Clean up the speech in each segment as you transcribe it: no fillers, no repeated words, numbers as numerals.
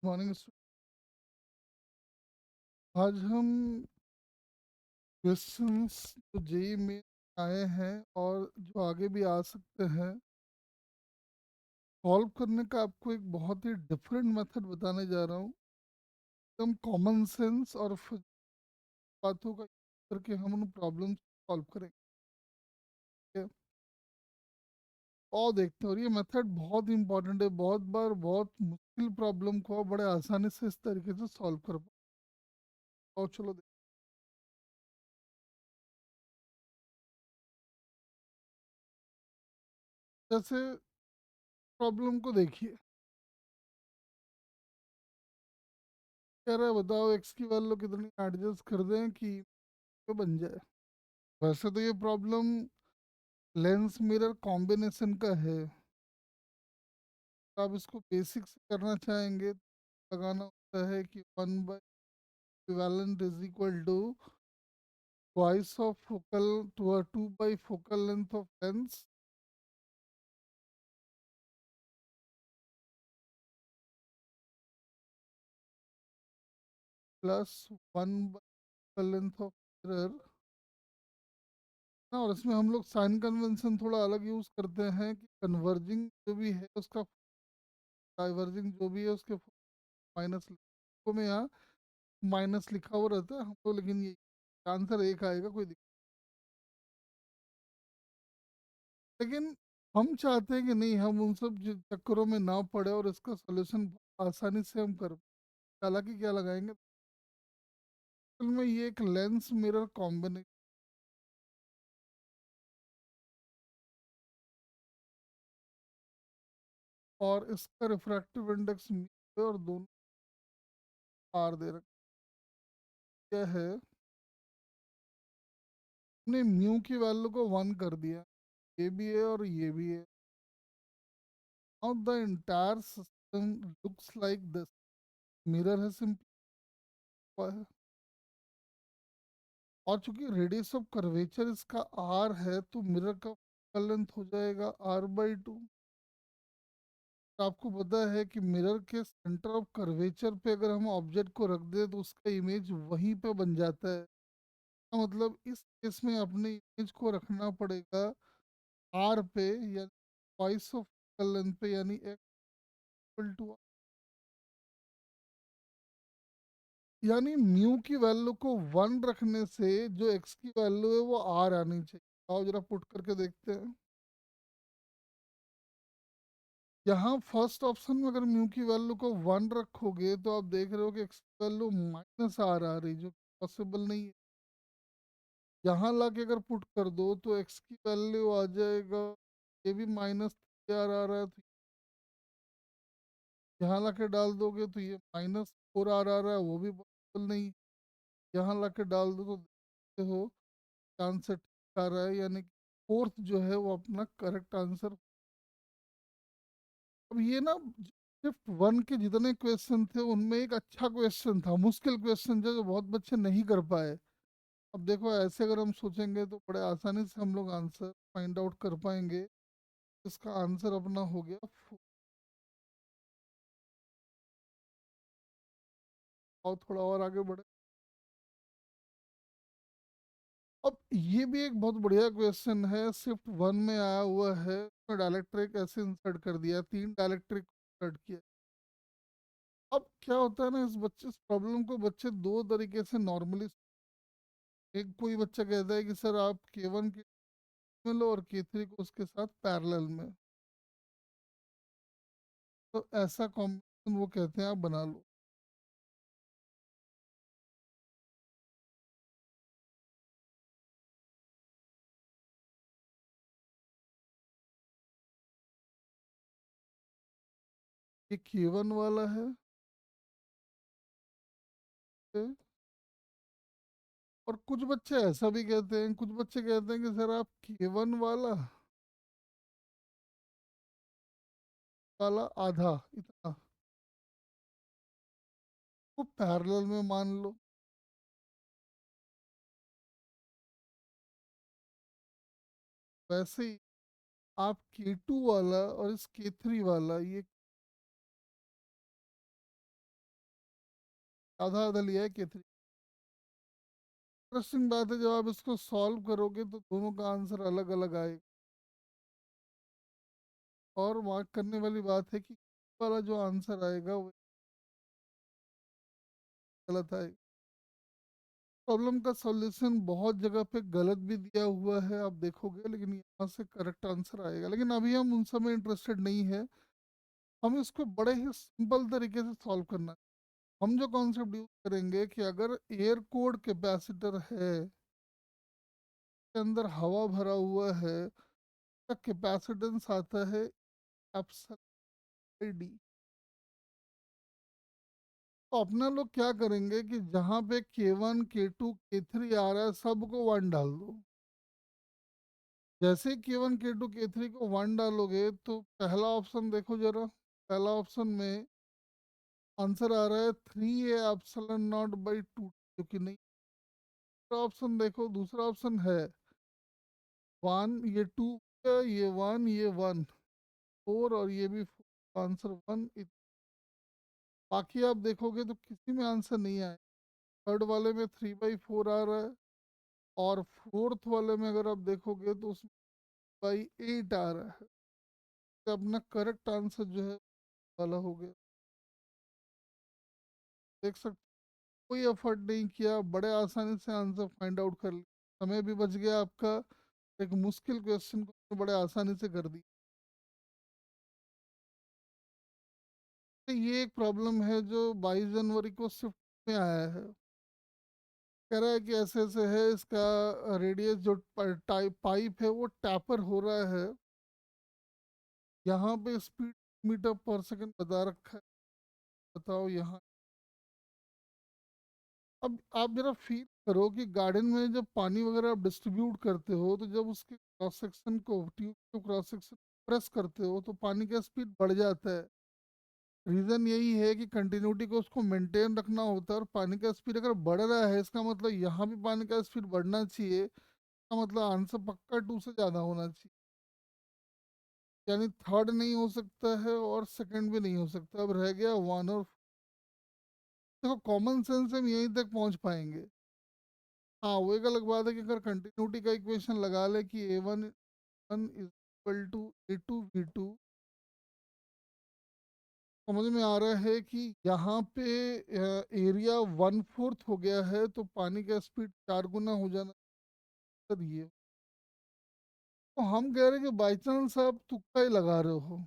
Morning. आज हम questions जो जेई में आए हैं और जो आगे भी आ सकते हैं सॉल्व करने का आपको एक बहुत ही डिफरेंट मेथड बताने जा रहा हूँ। एकदम कॉमन सेंस और फिर बातों का यूज करके हम उन प्रॉब्लम सॉल्व करेंगे। और देखते हैं, और ये मेथड बहुत इंपॉर्टेंट है। बहुत बार बहुत मुश्किल प्रॉब्लम को आप बड़े आसानी से इस तरीके से सॉल्व कर पाओ। और चलो जैसे प्रॉब्लम को देखिए। कह रहा है बताओ एक्स की वैल्यू कितनी एडजस्ट कर दें कि ये बन जाए। वैसे तो ये प्रॉब्लम लेंस मिरर कॉम्बिनेशन का है, तो आप इसको बेसिक से करना चाहेंगे तो लगाना होता है कि 1/इक्विवेलेंट is equal to twice of focal two 2/फोकल लेंथ ऑफ लेंस प्लस 1/फोकल लेंथ ऑफ मिरर ना। और इसमें हम लोग साइन कन्वेंशन थोड़ा अलग यूज करते हैं कि कन्वर्जिंग जो भी है उसका डाइवर्जिंग जो भी है उसके माइनस में यहाँ माइनस लिखा हुआ रहता है हम तो, लेकिन ये आंसर एक आएगा, कोई दिक्कत। लेकिन हम चाहते हैं कि नहीं, हम उन सब चक्करों में ना पड़े और इसका सॉल्यूशन आसानी से हम कर। हालांकि क्या लगाएंगे असल में ये एक लेंस मिरर कॉम्बिनेशन और इसका रिफ्रैक्टिव इंडेक्स और दोनों आर दे रखा है। हमने म्यू की वैल्यू को 1 कर दिया, ये भी है और ये भी है। Now the entire system looks like this. Mirror है सिंपल, और चूंकि रेडियस ऑफ कर्वेचर इसका आर है तो मिरर का फोकल लेंथ हो जाएगा r/2। तो आपको पता है कि मिरर के सेंटर ऑफ कर्वेचर पे अगर हम ऑब्जेक्ट को रख दे तो उसका इमेज वहीं पे बन जाता है। तो मतलब इस केस में अपने इमेज को रखना पड़ेगा आर पे, या ट्वाइस ऑफ फोकल लेंथ पे, यानी x = यानी म्यू की वैल्यू को 1 रखने से जो एक्स की वैल्यू है वो आर आनी चाहिए। आओ जरा पुट करके देखते हैं। यहाँ फर्स्ट ऑप्शन में अगर म्यू की वैल्यू को 1 रखोगे तो आप देख रहे हो कि एक्स की वैल्यू माइनस आर आ रही, जो पॉसिबल नहीं है। यहाँ ला के अगर पुट कर दो तो एक्स की वैल्यू आ जाएगा, ये भी -3r आ रहा है, तो यहाँ ला के डाल दोगे तो ये -4r आ रहा है, वो भी पॉसिबल नहीं। यहाँ ला के डाल दो तो देखते हो आंसर ठीक आ रहा है, यानी कि फोर्थ जो है वो अपना करेक्ट आंसर। अब ये ना शिफ्ट वन के जितने क्वेश्चन थे उनमें एक अच्छा क्वेश्चन था, मुश्किल क्वेश्चन जो बहुत बच्चे नहीं कर पाए। अब देखो ऐसे अगर हम सोचेंगे तो बड़े आसानी से हम लोग आंसर फाइंड आउट कर पाएंगे। इसका आंसर अपना हो गया और थोड़ा और आगे बढ़े। अब ये भी एक बहुत बढ़िया क्वेश्चन है, शिफ्ट वन में आया हुआ है। डायलैक्ट्रिक ऐसे इंसर्ट कर दिया, 3 डायलैक्ट्रिक इंसर्ट किया। अब क्या होता है ना, इस प्रॉब्लम को बच्चे दो तरीके से नॉर्मली। एक कोई बच्चा कहता है कि सर आप K1 में लो और K3 को उसके साथ पैरेलल में, तो ऐसा कॉम्बिनेशन वो कहते हैं आप बना लो। ये K1 वाला है, है? और कुछ बच्चे ऐसा भी कहते हैं, कुछ बच्चे कहते हैं कि सर आप K1 वाला आधा इतना वो पैरेलल में मान लो। वैसे ही आप K2 वाला और इस K3 वाला, ये आधा आधा लिया है K3। इंटरेस्टिंग बात है, जब आप इसको सॉल्व करोगे तो दोनों का आंसर अलग अलग आएगा। और मार्क करने वाली बात है कि वाला जो आंसर आएगा वो गलत आएगा। प्रॉब्लम का सॉल्यूशन बहुत जगह पे गलत भी दिया हुआ है, आप देखोगे, लेकिन यहाँ से करेक्ट आंसर आएगा। लेकिन अभी हम उन सब में इंटरेस्टेड नहीं है, हम इसको बड़े ही सिंपल तरीके से सॉल्व करना है। हम जो कॉन्सेप्ट यूज करेंगे कि अगर एयर कोड कैपेसिटर है के अंदर हवा भरा हुआ है, का कैपेसिटेंस आता है एप्सिलॉन डी। तो अपना लोग क्या करेंगे कि जहाँ पे K1 K2 K3 आ रहा है सबको वन डाल दो। जैसे ही K1 K2 K3 को वन डालोगे तो पहला ऑप्शन देखो जरा। पहला ऑप्शन में आंसर आ रहा है 3a एप्सिलॉन नॉट बाई 2, जो कि नहीं। दूसरा ऑप्शन देखो, दूसरा ऑप्शन है वन, ये टू, ये वन, ये वन, फोर, और ये भी आंसर वन। बाकी आप देखोगे तो किसी में आंसर नहीं आए। थर्ड वाले में 3/4 आ रहा है, और फोर्थ वाले में अगर आप देखोगे तो उसमें बाई 8 आ रहा है। तो अपना करेक्ट आंसर जो है वाला हो गया। देख सकते, कोई एफर्ट नहीं किया, बड़े आसानी से आंसर फाइंड आउट कर लिया। समय भी बच गया आपका, एक मुश्किल क्वेश्चन को बड़े आसानी से कर दी। तो ये एक प्रॉब्लम है जो 22 जनवरी को शिफ्ट में आया है। कह रहा है कि ऐसे ऐसे है, इसका रेडियस जो टाइप पाइप है वो टैपर हो रहा है। यहाँ पे स्पीड मीटर पर सेकंड बता रखा है। बताओ यहाँ। अब आप जरा फील करो कि गार्डन में जब पानी वगैरह आप डिस्ट्रीब्यूट करते हो, तो जब उसके क्रॉस सेक्शन को, ट्यूब के क्रॉस सेक्शन प्रेस करते हो तो पानी का स्पीड बढ़ जाता है। रीज़न यही है कि कंटिन्यूटी को उसको मेंटेन रखना होता है, और पानी का स्पीड अगर बढ़ रहा है इसका मतलब यहाँ भी पानी का स्पीड बढ़ना चाहिए। इसका मतलब आंसर पक्का 2 से ज़्यादा होना चाहिए। यानी थर्ड नहीं हो सकता है और सेकंड भी नहीं हो सकता। अब रह गया वन और। देखो, कॉमन सेंस से हम यहीं तक पहुंच पाएंगे। हाँ, वो एक अलग बात है कि अगर कंटिन्यूटी का इक्वेशन लगा ले कि A1 is equal to A2 V2, समझ में आ रहा है कि यहाँ पे एरिया 1/4 हो गया है, तो पानी का स्पीड 4 गुना हो जाना। सर ये तो हम कह रहे हैं कि बाई चांस आप तुक्का ही लगा रहे हो,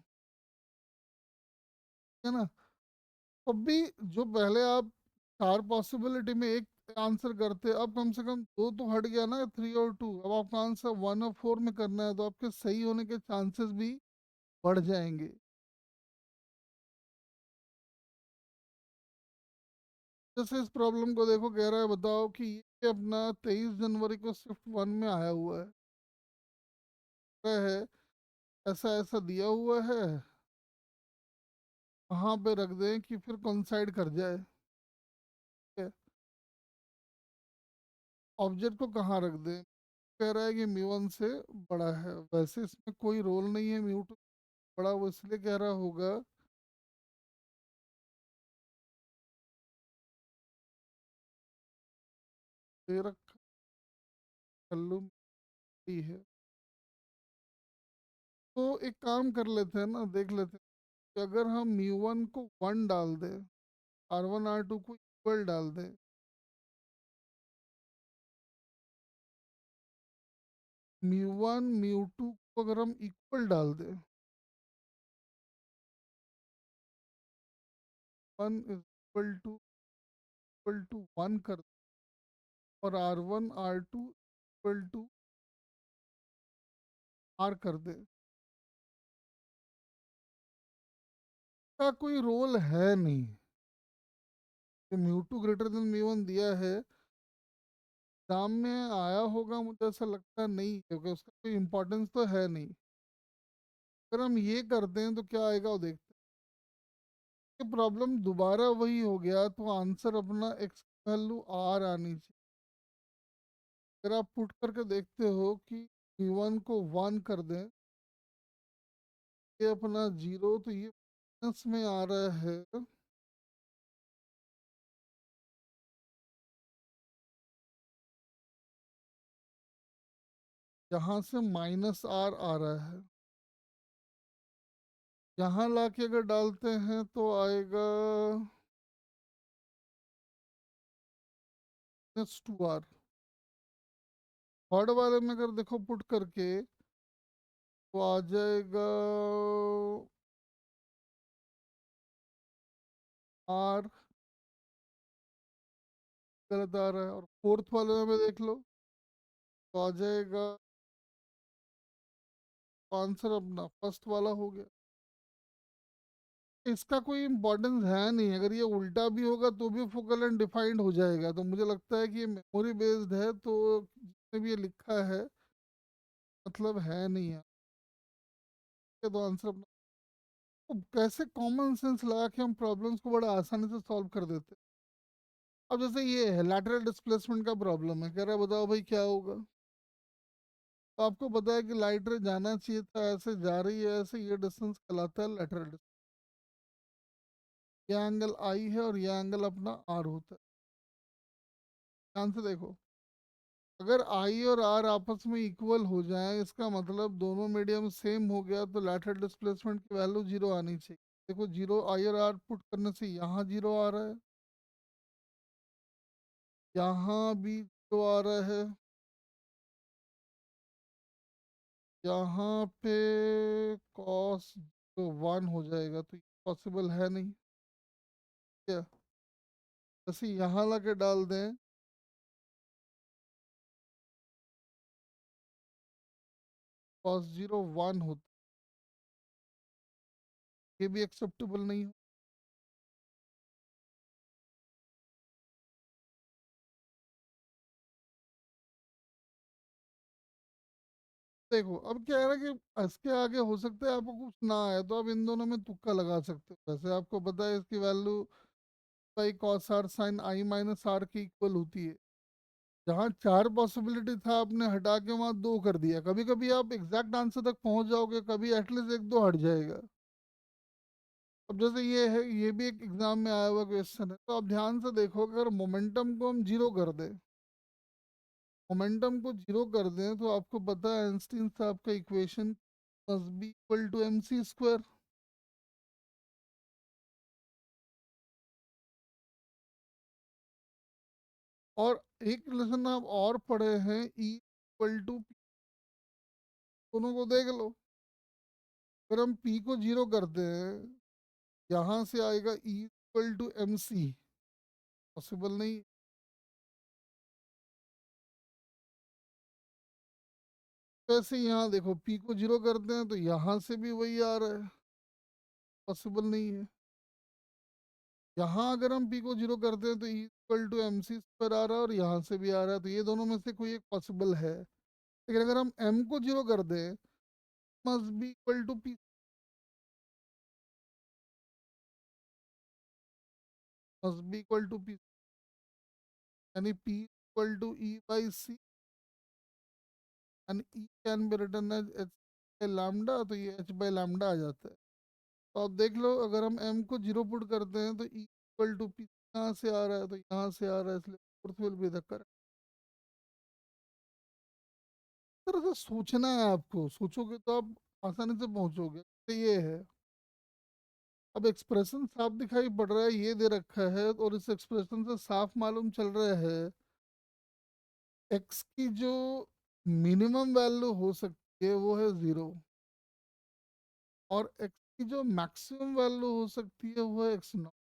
है ना। तब भी जो पहले आप 4 पॉसिबिलिटी में एक आंसर करते, अब कम से कम दो तो हट गया ना, 3 और 2। अब आपका आंसर 1 और 4 में करना है, तो आपके सही होने के चांसेस भी बढ़ जाएंगे। जैसे इस प्रॉब्लम को देखो, कह रहा है बताओ कि ये अपना 23 जनवरी को शिफ्ट 1 में आया हुआ है। कह रहा है ऐसा ऐसा दिया हुआ है, वहाँ पे रख दें कि फिर कंसाइड कर जाए। ठीक है, ऑब्जेक्ट को कहाँ रख दें। कह रहा है कि म्यू 1 से बड़ा है। वैसे इसमें कोई रोल नहीं है म्यू 2 बड़ा, वो इसलिए कह रहा होगा तेरा कल्लू है। तो एक काम कर लेते हैं ना, देख लेते हैं कि अगर हम म्यू 1 को 1 डाल दें, R1 R2 को इक्वल डाल दें, म्यू 1 म्यू 2 को अगर हम इक्वल डाल दें, 1 इक्वल टू 1 कर दें, और R1 R2 equal to R कर दें, का कोई रोल है नहीं। म्यू 2 ग्रेटर देन म्यू 1 दिया है, एग्जाम में आया होगा मुझे ऐसा लगता नहीं, क्योंकि उसका कोई इम्पोर्टेंस तो है नहीं। अगर हम ये करते हैं तो क्या आएगा वो देखते हैं। प्रॉब्लम दोबारा वही हो गया, तो आंसर अपना एक्स वैल्यू आर आनी चाहिए। अगर आप पुट करके देखते हो कि V1 को 1 कर दें, ये अपना 0, तो ये माइनस में आ रहा है यहाँ से -r आ रहा है, यहाँ लाके अगर डालते हैं तो आएगा -2r। थर्ड वाले में अगर देखो पुट करके तो आ जाएगा r, गलत आ रहा है। और फोर्थ वाले में भी देख लो तो आ जाएगा, आंसर अपना फर्स्ट वाला हो गया। इसका कोई इम्पोर्टेंस है नहीं, अगर ये उल्टा भी होगा तो भी फोकल एंड डिफाइंड हो जाएगा। तो मुझे लगता है कि ये मेमोरी बेस्ड है, तो जिसने भी ये लिखा है मतलब है नहीं है। ये तो आंसर अपना। तो कैसे कॉमन सेंस लगा के हम प्रॉब्लम्स को बड़ा आसानी से सॉल्व कर देते। अब जैसे ये है लैटरल डिस्प्लेसमेंट का प्रॉब्लम है, कह रहा है बताओ भाई क्या होगा। तो आपको पता है कि लाइट रे जाना चाहिए था, ऐसे जा रही है ऐसे, ये डिस्टेंस कहलाता है लैटरल डिस्टेंस। ये एंगल आई है और ये एंगल अपना आर होता है। ध्यान से देखो, अगर आई और आर आपस में इक्वल हो जाए इसका मतलब दोनों मीडियम सेम हो गया, तो लैटरल डिस्प्लेसमेंट की वैल्यू जीरो आनी चाहिए। देखो जीरो, आई और आर पुट करने से यहाँ जीरो आ रहा है, यहाँ भी जीरो आ रहा है, यहाँ पे कॉस जीरो वन हो जाएगा, तो ये पॉसिबल है नहीं क्या। ऐसे यहाँ ला के डाल दें, कॉस जीरो वन होता, ये भी एक्सेप्टेबल नहीं हो। देखो अब क्या है ना कि इसके आगे हो सकता है आपको कुछ ना आए, तो आप इन दोनों में तुक्का लगा सकते हो। वैसे आपको पता है इसकी value by cos r sine i minus r की इक्वल होती है। जहाँ चार पॉसिबिलिटी था आपने हटा के वहाँ दो कर दिया। कभी कभी आप एग्जैक्ट आंसर तक पहुंच जाओगे, कभी एटलीस्ट एक दो हट जाएगा। अब जैसे ये है, ये भी एक एग्जाम में आया हुआ क्वेश्चन है, तो आप ध्यान से देखो, अगर मोमेंटम को हम जीरो कर दें, मोमेंटम को जीरो कर दें तो आपको पता है आइंस्टीन साहब का equation must be equal to mc square. और एक रिलेशन आप और पढ़े हैं, ई इक्वल टू, दोनों को देख लो। अगर हम पी को जीरो करते हैं, यहाँ से आएगा E equal to M C, possible नहीं। वैसे यहाँ देखो पी को जीरो करते हैं तो यहाँ से भी वही आ रहा है, पॉसिबल नहीं है। यहाँ अगर हम पी को जीरो करते हैं तो E equal to M C square आ रहा है, और यहाँ से भी आ रहा है, तो ये दोनों में से कोई एक पॉसिबल है। लेकिन अगर हम एम को जीरो कर दें, must be equal to P, must be equal to P, यानी P equal to E by C, and E can be written as H by lambda, तो ये एच बाई लैम्डा आ जाता है। तो आप देख लो, अगर हम एम को जीरो पुट करते हैं तो ई इक्वल टू पी यहाँ से आ रहा है, तो यहाँ से आ रहा है, इसलिए fourth will be the correct. तरह से सोचना है आपको, सोचोगे तो आप आसानी से पहुंचोगे। तो ये है, अब एक्सप्रेशन साफ दिखाई पड़ रहा है, ये दे रखा है, और इस एक्सप्रेशन से साफ मालूम चल रहा है एक्स की जो मिनिमम वैल्यू हो सकती है वो है जीरो, और एक्स की जो मैक्सिमम वैल्यू हो सकती है वो है x not.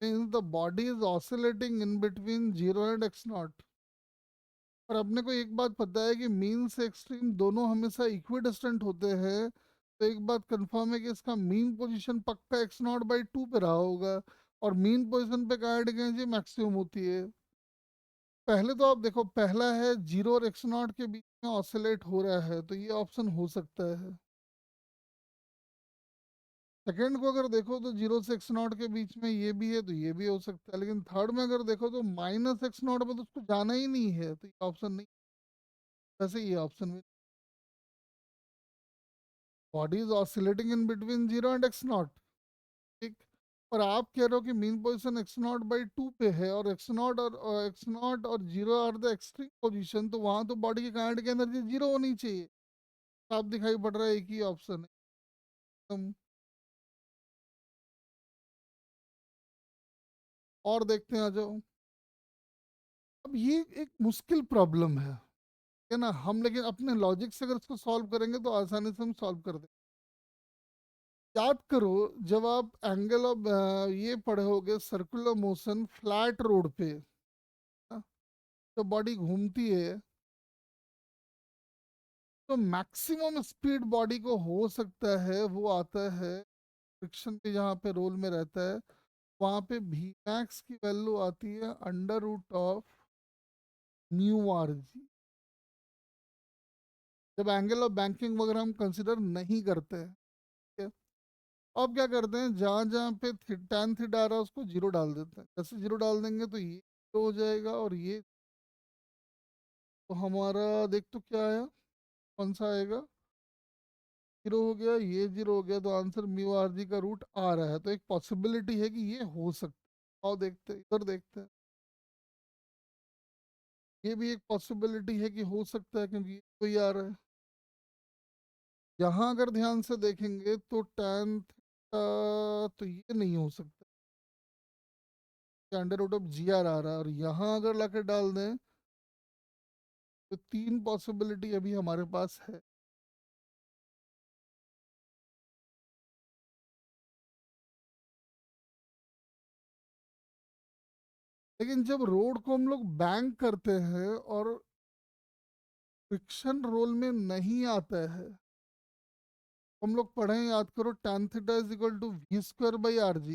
Means the body is oscillating in between zero and x not. और अपने को एक बात पता है कि मीन से एक्सट्रीम दोनों हमेशा इक्वी डिस्टेंट होते हैं, तो एक बात कंफर्म है कि इसका मीन पोजीशन पक्का एक्स नॉट बाई टू पे रहा होगा। और मीन पोजीशन पे कहाँ डिग्री मैक्सिमम होती है। पहले तो आप देखो, पहला है जीरो और एक्स नॉट के बीच में ऑसिलेट हो रहा है, तो ये ऑप्शन हो सकता है। सेकंड को अगर देखो तो जीरो से एक्स नॉट के बीच में ये भी है, तो ये भी हो सकता है। लेकिन थर्ड में अगर देखो तो माइनस एक्स नॉट में तो उसको जाना ही नहीं है, तो ये ऑप्शन नहीं। वैसे ये ऑप्शन में body is oscillating in between zero and x not, ठीक। और आप कह रहे हो कि मीन पोजीशन x0/2 पे है, और x0 और 0 आर द एक्सट्रीम पोजीशन, तो वहां तो बॉडी की काइनेटिक एनर्जी जीरो होनी चाहिए। साफ दिखाई पड़ रहा है एक ही ऑप्शन है एकदम। और देखते हैं, आ जाओ। अब ये एक मुश्किल प्रॉब्लम है ना, हम लेकिन अपने लॉजिक से अगर इसको सॉल्व करेंगे तो आसानी से हम सॉल्व कर दें। याद करो, जब आप एंगल ऑफ ये पढ़े होगे सर्कुलर मोशन फ्लैट रोड पे, हाँ, तो बॉडी घूमती है, तो मैक्सिमम स्पीड बॉडी को हो सकता है वो आता है फ्रिक्शन पे, जहाँ पे रोल में रहता है, वहाँ पे भी मैक्स की वैल्यू आती है √ऑफ म्यू आर जी, जब एंगल ऑफ बैंकिंग वगैरह हम कंसिडर नहीं करते हैं। ठीक है? अब क्या करते हैं, जहाँ जहाँ पे टैन थीटा आ रहा है उसको जीरो डाल देते हैं। जैसे जीरो डाल देंगे तो ये जीरो हो जाएगा, और ये तो हमारा देख तो क्या आया, कौन सा आएगा, जीरो हो गया, ये जीरो हो गया, तो आंसर म्यू आर जी का रूट आ रहा है। तो एक पॉसिबिलिटी है कि ये हो सकता है। और देखते हैं, इधर देखते हैं, ये भी एक पॉसिबिलिटी है कि हो सकता है, क्योंकि कोई आ रहा है। यहाँ अगर ध्यान से देखेंगे तो टैन थीटा तो ये नहीं हो सकता, √जी आर आ रहा है, और यहाँ अगर लाके डाल दें तो तीन पॉसिबिलिटी अभी हमारे पास है। लेकिन जब रोड को हम लोग बैंक करते हैं और फ्रिक्शन रोल में नहीं आता है, हम लोग पढ़े हैं, याद करो, tan theta is equal to v² / rg,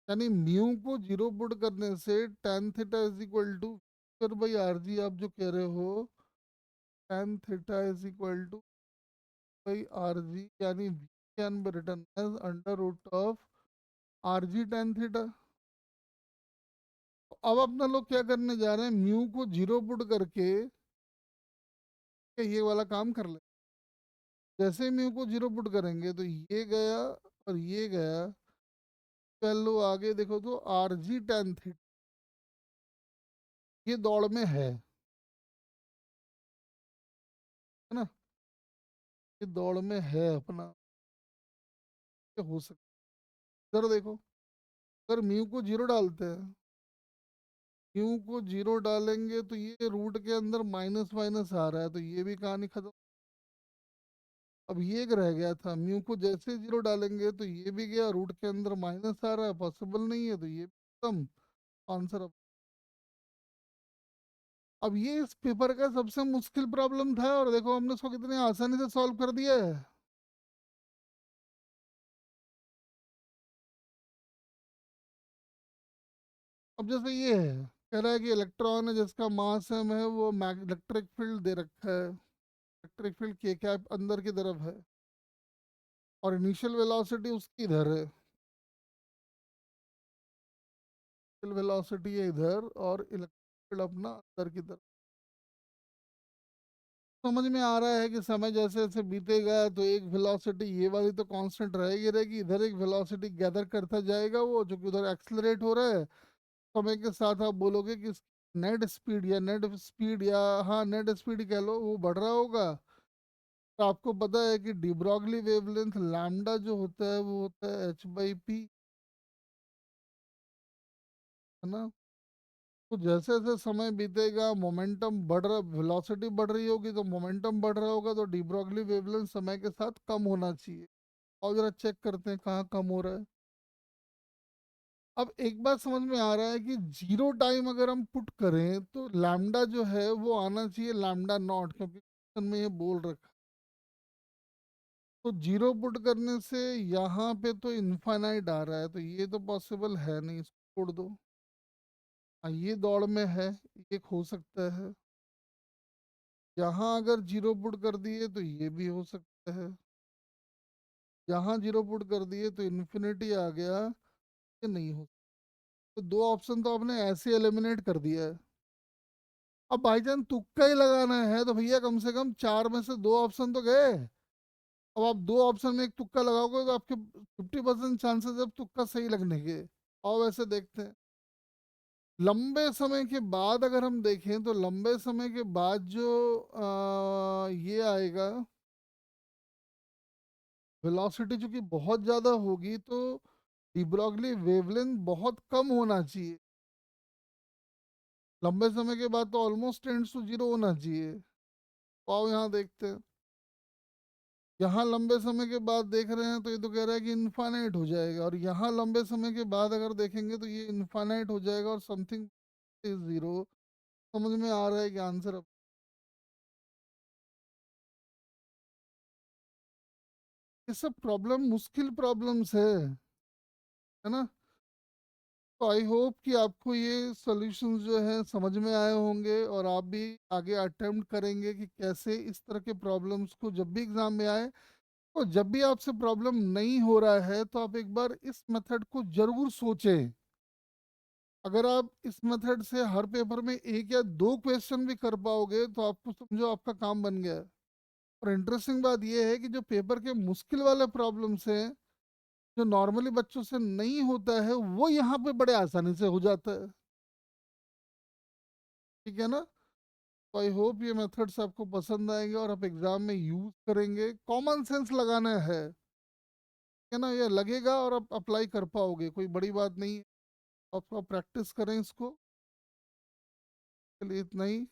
यानी म्यू को जीरो पुट करने से tan theta is equal to v²/rg, आप जो कह रहे हो tan theta is equal to rg, यानी v can be written as √ऑफ rg tan थीटा। अब अपना लोग क्या करने जा रहे हैं, म्यू को जीरो पुट करके ये वाला काम कर ले। जैसे ही म्यू को जीरो पुट करेंगे तो ये गया और ये गया, वैल्यू आगे देखो तो rg tan थीटा, ये दौड़ में है ना, ये दौड़ में है अपना, ये हो सकता है। इधर देखो, अगर म्यू को जीरो डालते हैं, म्यू को जीरो डालेंगे तो ये रूट के अंदर माइनस माइनस आ रहा है, तो ये भी कहानी खत्म। अब ये एक रह गया था, म्यू को जैसे जीरो डालेंगे तो ये भी गया, रूट के अंदर माइनस आ रहा है, पॉसिबल नहीं है, तो ये भी खत्म आंसर। अब ये इस पेपर का सबसे मुश्किल प्रॉब्लम था, और देखो हमने उसको कितने आसानी से सॉल्व कर दिया है। अब जैसे ये है, कह रहा है कि इलेक्ट्रॉन है जिसका मास m है, वो इलेक्ट्रिक फील्ड दे रखा है, इलेक्ट्रिक फील्ड के कैप अंदर की तरफ है, और इनिशियल वेलोसिटी उसकी इधर है, इनिशियल वेलोसिटी है इधर, और इलेक्ट्रिक फील्ड अपना अंदर की तरफ। समझ में आ रहा है कि समय जैसे जैसे बीतेगा तो एक वेलोसिटी ये वाली तो कांस्टेंट रहेगी रहेगी, इधर एक वेलोसिटी गैदर करता जाएगा, वो जो कि उधर एक्सलरेट हो रहा है। समय के साथ आप बोलोगे कि नेट स्पीड, या हाँ नेट स्पीड कह लो, वो बढ़ रहा होगा। तो आपको पता है कि डिब्रॉगली वेवलेंथ लैम्डा जो होता है वो होता है h/p, है ना। तो जैसे जैसे समय बीतेगा, मोमेंटम बढ़ रहा, वेलोसिटी बढ़ रही होगी तो मोमेंटम बढ़ रहा होगा, तो डिब्रॉगली वेवलेंथ समय के साथ कम होना चाहिए। और जरा चेक करते हैं कहाँ कम हो रहा है। अब एक बात समझ में आ रहा है कि जीरो टाइम अगर हम पुट करें तो लैम्डा जो है वो आना चाहिए λ0, क्योंकि क्वेश्चन में ये बोल रखा है। तो जीरो पुट करने से यहाँ पे तो इनफाइनाइट आ रहा है, तो ये तो पॉसिबल है नहीं, इसको छोड़ दो। हाँ, ये दौड़ में है, ये हो सकता है। यहाँ अगर जीरो पुट कर दिए तो ये भी हो सकता है। यहाँ जीरो पुट कर दिए तो इन्फिनिटी आ गया, ये नहीं हो। तो दो ऑप्शन तो आपने ऐसे एलिमिनेट कर दिया है। अब भाईजान तुक्का ही लगाना है तो भैया कम से कम चार में से दो ऑप्शन तो गए। अब आप दो ऑप्शन में एक तुक्का लगाओगे तो आपके 50% चांसेस अब तुक्का सही लगने के। और वैसे देखते हैं लंबे समय के बाद, अगर हम देखें तो लंबे समय के बाद जो ये आएगा वेलोसिटी चूंकि बहुत ज़्यादा होगी तो डी ब्रॉगली वेवलेंथ बहुत कम होना चाहिए। लंबे समय के बाद तो ऑलमोस्ट टेंड्स टू जीरो होना चाहिए। तो आओ यहाँ देखते हैं। यहाँ लंबे समय के बाद देख रहे हैं तो ये तो कह रहा है कि इनफाइनाइट हो जाएगा, और यहाँ लंबे समय के बाद अगर देखेंगे तो ये इनफाइनाइट हो जाएगा और समथिंग इज जीरो। समझ में आ रहा है कि आंसर अब ये सब प्रॉब्लम मुश्किल प्रॉब्लम्स है ना। तो आई होप कि आपको ये सॉल्यूशंस जो है समझ में आए होंगे, और आप भी आगे अटेम्प्ट करेंगे कि कैसे इस तरह के प्रॉब्लम्स को जब भी एग्जाम में आए। और जब भी आपसे प्रॉब्लम नहीं हो रहा है तो आप एक बार इस मेथड को जरूर सोचें। अगर आप इस मेथड से हर पेपर में एक या दो क्वेश्चन भी कर पाओगे तो आपको समझो आपका काम बन गया है। और इंटरेस्टिंग बात यह है कि जो पेपर के मुश्किल वाले प्रॉब्लम्स हैं जो नॉर्मली बच्चों से नहीं होता है वो यहाँ पे बड़े आसानी से हो जाता है। ठीक है ना। तो आई होप ये मेथड्स आपको पसंद आएंगे और आप एग्जाम में यूज करेंगे। कॉमन सेंस लगाना है, ठीक है ना। ये लगेगा और आप अप्लाई कर पाओगे, कोई बड़ी बात नहीं है। आप प्रैक्टिस करें इसको। चलिए इतना ही।